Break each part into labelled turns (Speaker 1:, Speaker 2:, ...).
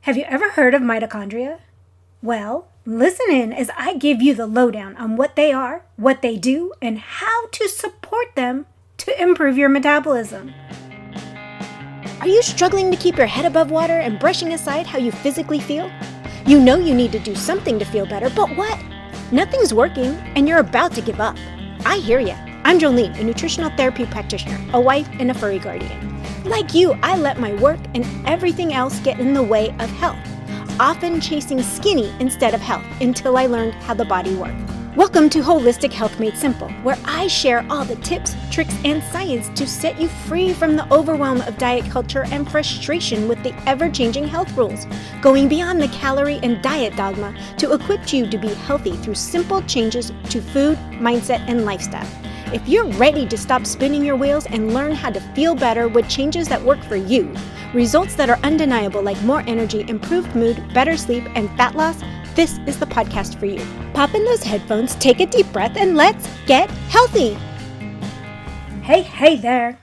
Speaker 1: Have you ever heard of mitochondria? Well, listen in as I give you the lowdown on what they are, what they do, and how to support them to improve your metabolism.
Speaker 2: Are you struggling to keep your head above water and brushing aside how you physically feel? You know you need to do something to feel better, but what? Nothing's working and you're about to give up. I hear ya. I'm Jolene, a nutritional therapy practitioner, a wife, and a furry guardian. Like you, I let my work and everything else get in the way of health, often chasing skinny instead of health until I learned how the body worked. Welcome to Holistic Health Made Simple, where I share all the tips, tricks, and science to set you free from the overwhelm of diet culture and frustration with the ever-changing health rules, going beyond the calorie and diet dogma to equip you to be healthy through simple changes to food, mindset, and lifestyle. If you're ready to stop spinning your wheels and learn how to feel better with changes that work for you, results that are undeniable like more energy, improved mood, better sleep, and fat loss, this is the podcast for you. Pop in those headphones, take a deep breath, and let's get healthy.
Speaker 1: Hey there.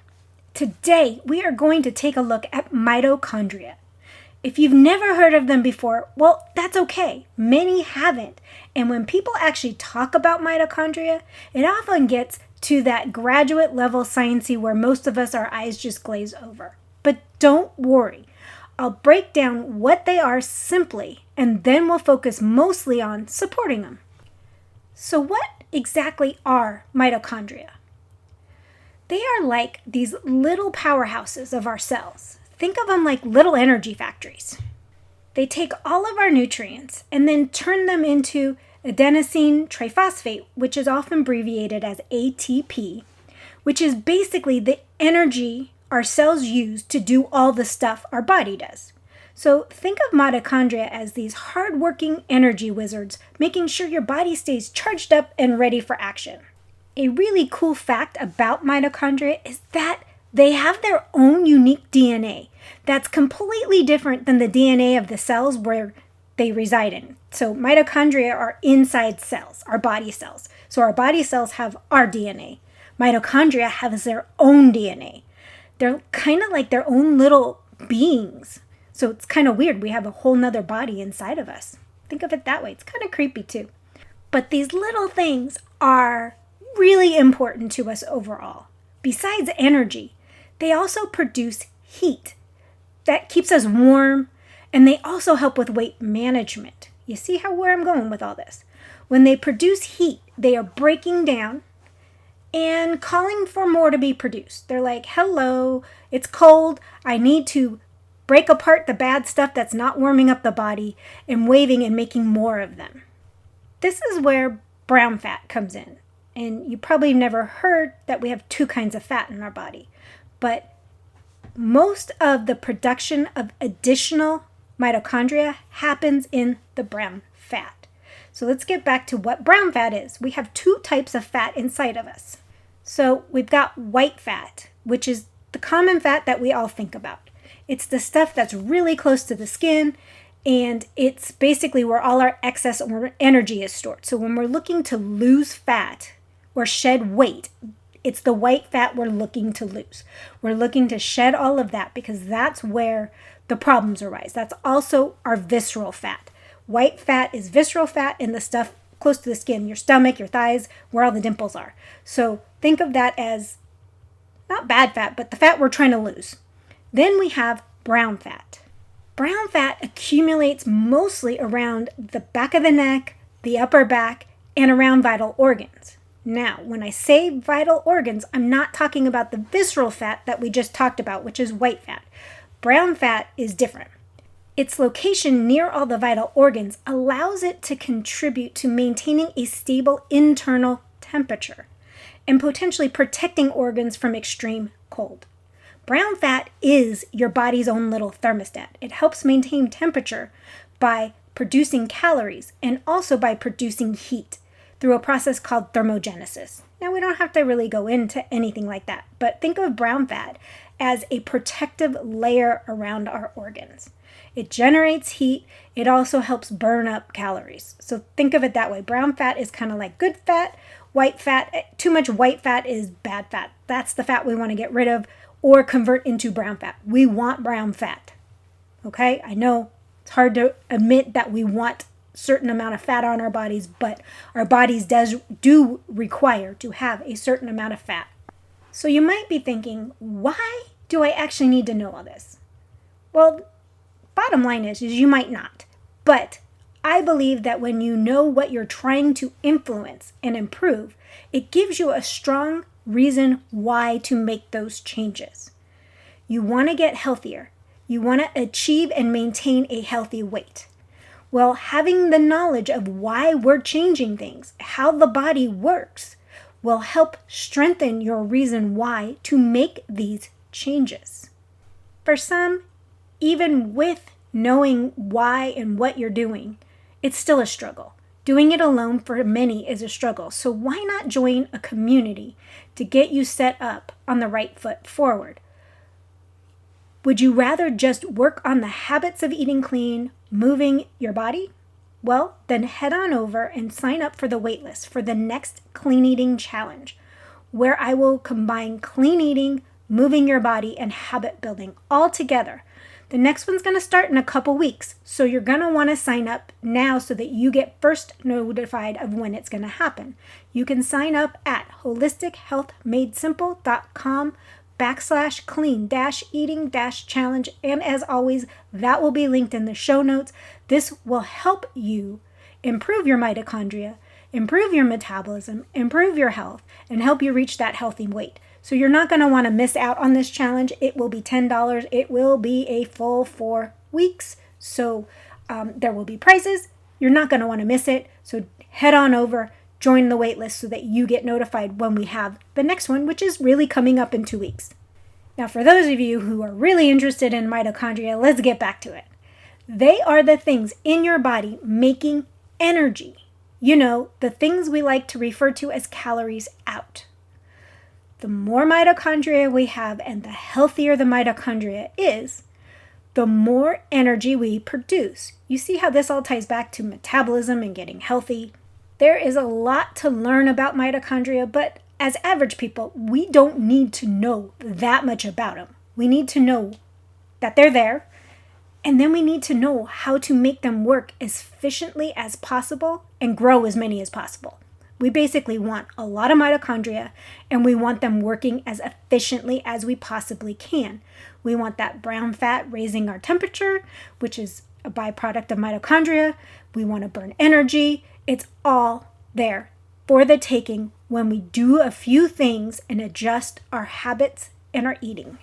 Speaker 1: Today, we are going to take a look at mitochondria. If you've never heard of them before, well, that's okay. Many haven't. And when people actually talk about mitochondria, it often gets to that graduate level sciencey where most of us, our eyes just glaze over. But don't worry. I'll break down what they are simply, and then we'll focus mostly on supporting them. So what exactly are mitochondria? They are like these little powerhouses of our cells. Think of them like little energy factories. They take all of our nutrients and then turn them into adenosine triphosphate, which is often abbreviated as ATP, which is basically the energy our cells use to do all the stuff our body does. So think of mitochondria as these hard-working energy wizards, making sure your body stays charged up and ready for action. A really cool fact about mitochondria is that they have their own unique DNA that's completely different than the DNA of the cells where they reside in. So mitochondria are inside cells, our body cells. So our body cells have our DNA. Mitochondria has their own DNA. They're kind of like their own little beings. So it's kind of weird. We have a whole nother body inside of us. Think of it that way. It's kind of creepy too. But these little things are really important to us overall. Besides energy, they also produce heat that keeps us warm, and they also help with weight management. You see where I'm going with all this? When they produce heat, they are breaking down and calling for more to be produced. They're like, hello, it's cold. I need to break apart the bad stuff that's not warming up the body and waving and making more of them. This is where brown fat comes in. And you probably never heard that we have two kinds of fat in our body. But most of the production of additional mitochondria happens in the brown fat. So let's get back to what brown fat is. We have two types of fat inside of us. So we've got white fat, which is the common fat that we all think about. It's the stuff that's really close to the skin, and it's basically where all our excess energy is stored. So when we're looking to lose fat or shed weight, it's the white fat we're looking to lose. We're looking to shed all of that because that's where the problems arise. That's also our visceral fat. White fat is visceral fat and the stuff close to the skin, your stomach, your thighs, where all the dimples are. So think of that as not bad fat, but the fat we're trying to lose. Then we have brown fat. Brown fat accumulates mostly around the back of the neck, the upper back, and around vital organs. Now, when I say vital organs, I'm not talking about the visceral fat that we just talked about, which is white fat. Brown fat is different. Its location near all the vital organs allows it to contribute to maintaining a stable internal temperature and potentially protecting organs from extreme cold. Brown fat is your body's own little thermostat. It helps maintain temperature by producing calories and also by producing heat through a process called thermogenesis. Now, we don't have to really go into anything like that, but think of brown fat as a protective layer around our organs. It generates heat. It also helps burn up calories. So think of it that way. Brown fat is kind of like good fat. White fat, too much white fat is bad fat. That's the fat we want to get rid of or convert into brown fat. We want brown fat. Okay? I know It's hard to admit that we want a certain amount of fat on our bodies, but our bodies do require to have a certain amount of fat. So you might be thinking, why do I actually need to know all this? Well, bottom line is you might not. But I believe that when you know what you're trying to influence and improve, it gives you a strong reason why to make those changes. You want to get healthier. You want to achieve and maintain a healthy weight. Well, having the knowledge of why we're changing things, how the body works, will help strengthen your reason why to make these changes. For some, even with knowing why and what you're doing, it's still a struggle. Doing it alone for many is a struggle. So why not join a community to get you set up on the right foot forward? Would you rather just work on the habits of eating clean, moving your body? Well, then head on over and sign up for the waitlist for the next Clean Eating Challenge, where I will combine clean eating, moving your body, and habit building all together. The next one's going to start in a couple weeks, so you're going to want to sign up now so that you get first notified of when it's going to happen. You can sign up at holistichealthmadesimple.com/clean-eating-challenge, and as always, that will be linked in the show notes. This will help you improve your mitochondria, improve your metabolism, improve your health, and help you reach that healthy weight. So you're not going to want to miss out on this challenge. It will be $10. It will be a full 4 weeks. So there will be prizes. You're not going to want to miss it. So head on over, join the waitlist so that you get notified when we have the next one, which is really coming up in 2 weeks. Now, for those of you who are really interested in mitochondria, let's get back to it. They are the things in your body making energy. You know, the things we like to refer to as calories out. The more mitochondria we have and the healthier the mitochondria is, the more energy we produce. You see how this all ties back to metabolism and getting healthy? There is a lot to learn about mitochondria, but as average people, we don't need to know that much about them. We need to know that they're there, and then we need to know how to make them work as efficiently as possible and grow as many as possible. We basically want a lot of mitochondria, and we want them working as efficiently as we possibly can. We want that brown fat raising our temperature, which is a byproduct of mitochondria. We want to burn energy. It's all there for the taking when we do a few things and adjust our habits and our eating.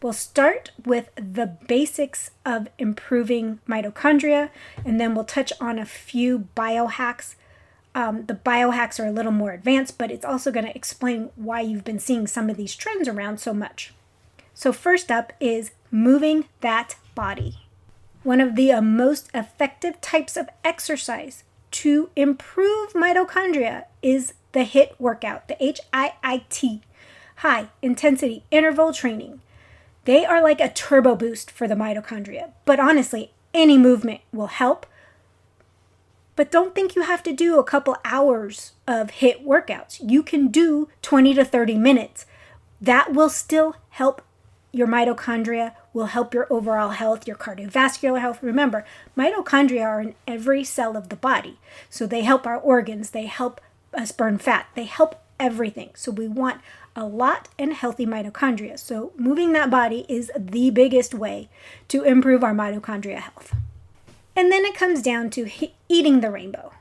Speaker 1: We'll start with the basics of improving mitochondria, and then we'll touch on a few biohacks. The biohacks are a little more advanced, but it's also going to explain why you've been seeing some of these trends around so much. So first up is moving that body. One of the most effective types of exercise to improve mitochondria is the HIIT workout, the HIIT, high intensity interval training. They are like a turbo boost for the mitochondria, but honestly, any movement will help. But don't think you have to do a couple hours of HIIT workouts. You can do 20 to 30 minutes. That will still help your mitochondria, will help your overall health, your cardiovascular health. Remember, mitochondria are in every cell of the body. So they help our organs, they help us burn fat, they help everything. So we want a lot and healthy mitochondria. So moving that body is the biggest way to improve our mitochondria health. And then it comes down to eating the rainbow.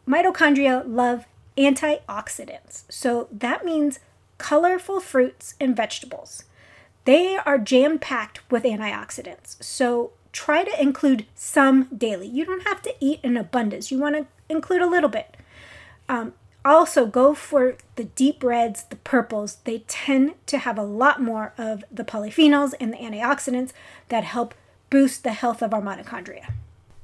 Speaker 1: Mitochondria love antioxidants. So that means colorful fruits and vegetables. They are jam-packed with antioxidants. So try to include some daily. You don't have to eat in abundance. You want to include a little bit. Also, go for the deep reds, the purples. They tend to have a lot more of the polyphenols and the antioxidants that help boost the health of our mitochondria.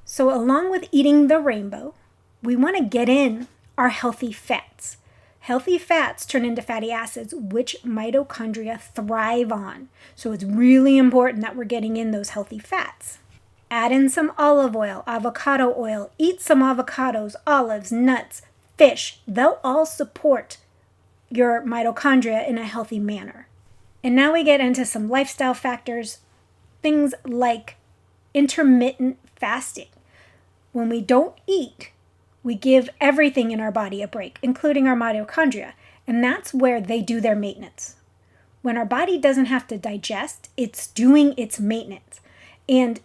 Speaker 1: So along with eating the rainbow, we want to get in our healthy fats. Healthy fats turn into fatty acids, which mitochondria thrive on. So it's really important that we're getting in those healthy fats. Add in some olive oil, avocado oil, eat some avocados, olives, nuts, fish. They'll all support your mitochondria in a healthy manner. And now we get into some lifestyle factors, things like intermittent fasting. When we don't eat, we give everything in our body a break, including our mitochondria, and that's where they do their maintenance. When our body doesn't have to digest, it's doing its maintenance. And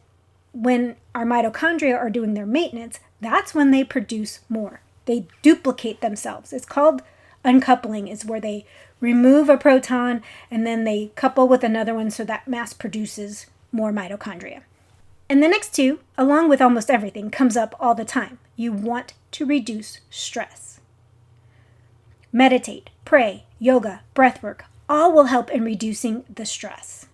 Speaker 1: when our mitochondria are doing their maintenance, that's when they produce more. They duplicate themselves. It's called uncoupling, is where they remove a proton and then they couple with another one so that mass produces more mitochondria. And the next two, along with almost everything, comes up all the time. You want to reduce stress. Meditate, pray, yoga, breathwork, all will help in reducing the stress.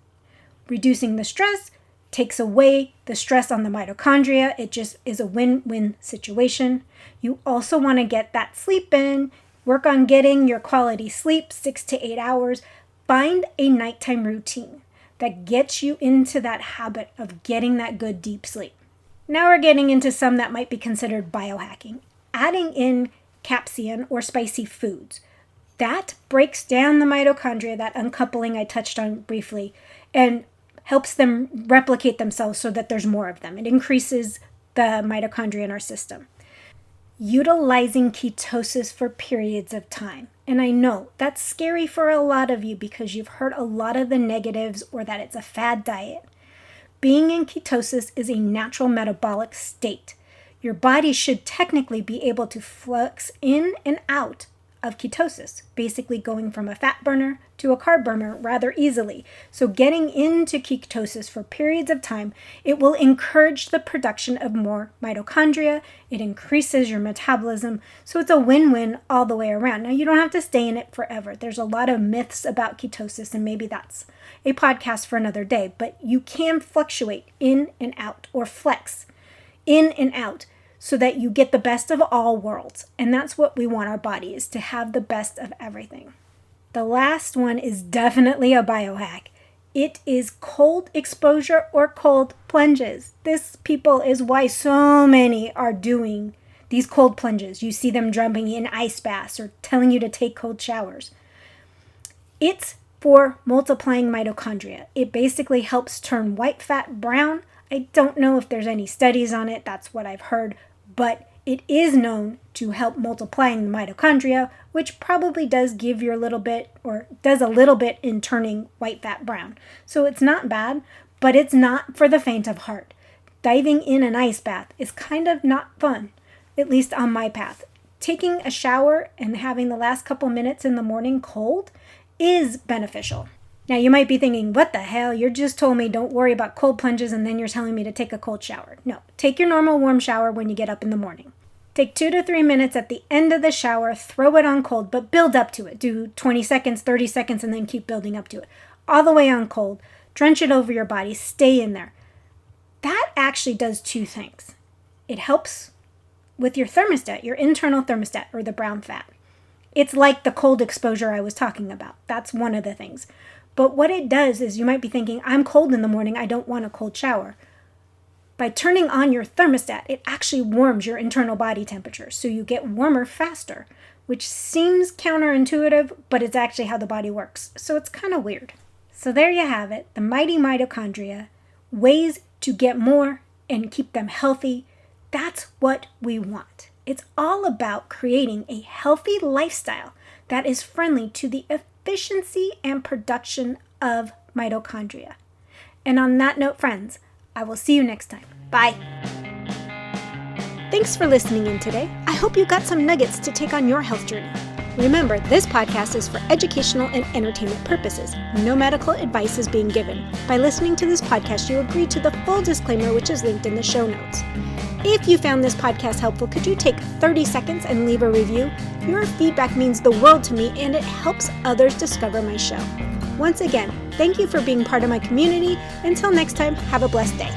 Speaker 1: Reducing the stress takes away the stress on the mitochondria. It just is a win-win situation. You also want to get that sleep in. Work on getting your quality sleep, 6 to 8 hours. Find a nighttime routine that gets you into that habit of getting that good deep sleep. Now we're getting into some that might be considered biohacking. Adding in capsaicin or spicy foods. That breaks down the mitochondria, that uncoupling I touched on briefly, and helps them replicate themselves so that there's more of them. It increases the mitochondria in our system. Utilizing ketosis for periods of time. And I know that's scary for a lot of you because you've heard a lot of the negatives or that it's a fad diet. Being in ketosis is a natural metabolic state. Your body should technically be able to flux in and out of ketosis, basically going from a fat burner to a carb burner rather easily. So getting into ketosis for periods of time, it will encourage the production of more mitochondria. It increases your metabolism. So it's a win-win all the way around. Now, you don't have to stay in it forever. There's a lot of myths about ketosis, and maybe that's a podcast for another day, but you can fluctuate in and out or flex in and out, so that you get the best of all worlds. And that's what we want our body, is to have the best of everything. The last one is definitely a biohack. It is cold exposure or cold plunges. This, people, is why so many are doing these cold plunges. You see them jumping in ice baths or telling you to take cold showers. It's for multiplying mitochondria. It basically helps turn white fat brown. I don't know if there's any studies on it. That's what I've heard. But it is known to help multiplying the mitochondria, which probably does give you a little bit, or does a little bit in turning white fat brown. So it's not bad, but it's not for the faint of heart. Diving in an ice bath is kind of not fun, at least on my path. Taking a shower and having the last couple minutes in the morning cold is beneficial. Now, you might be thinking, what the hell? You just told me don't worry about cold plunges and then you're telling me to take a cold shower. No, take your normal warm shower when you get up in the morning. Take 2 to 3 minutes at the end of the shower, throw it on cold, but build up to it. Do 20 seconds, 30 seconds, and then keep building up to it. All the way on cold. Drench it over your body. Stay in there. That actually does 2 things. It helps with your thermostat, your internal thermostat, or the brown fat. It's like the cold exposure I was talking about. That's one of the things. But what it does is, you might be thinking, I'm cold in the morning, I don't want a cold shower. By turning on your thermostat, it actually warms your internal body temperature, so you get warmer faster, which seems counterintuitive, but it's actually how the body works. So it's kind of weird. So there you have it, the mighty mitochondria, ways to get more and keep them healthy. That's what we want. It's all about creating a healthy lifestyle that is friendly to the efficiency and production of mitochondria. And on that note, friends, I will see you next time. Bye.
Speaker 2: Thanks for listening in today. I hope you got some nuggets to take on your health journey. Remember, this podcast is for educational and entertainment purposes. No medical advice is being given. By listening to this podcast, you agree to the full disclaimer, which is linked in the show notes. If you found this podcast helpful, could you take 30 seconds and leave a review? Your feedback means the world to me, and it helps others discover my show. Once again, thank you for being part of my community. Until next time, have a blessed day.